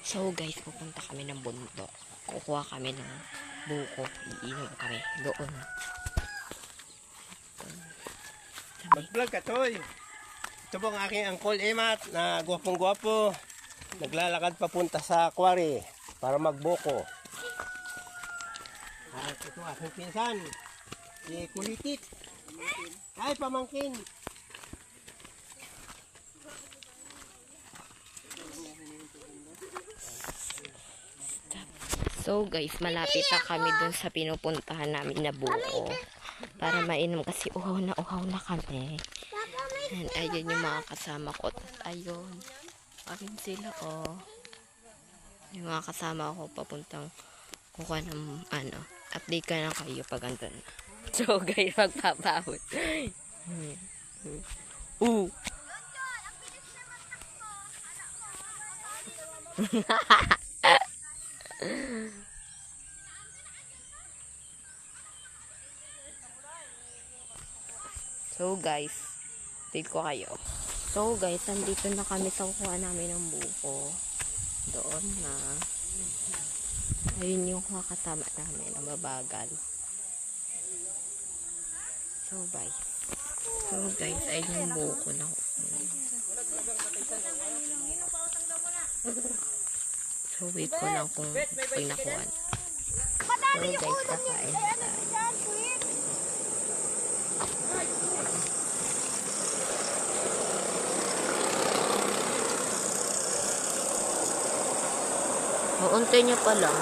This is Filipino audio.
So guys, pupunta kami ng bundok. Kukuha kami ng buko. Iinom kami doon. Mag-vlog ka, Toy. Ito po ang aking Uncle Emat na gwapong-gwapo. Naglalakad papunta sa quarry para magbuko. At ito aking pinsan, si Kulitit. Ay, pamangkin. So guys, malapit na kami dun sa pinupuntahan namin na buko. Para mainom kasi uhaw na kami. And ayun yung mga kasama ko. Ayun. Ayun sila oh. Yung mga kasama ko papuntang kukuha ng update ka na kayo pag andun na. So guys, magpapahod. So guys, update ko kayo. So guys, nandito na kami sa kukuha namin ng buko. Doon na. Ayun yung kasama namin na mabagal. So bye. So guys, ayun yung buko na. So wait ko lang kung pag nakuha. So guys, kakain na tayo. Uunti niya pa lang.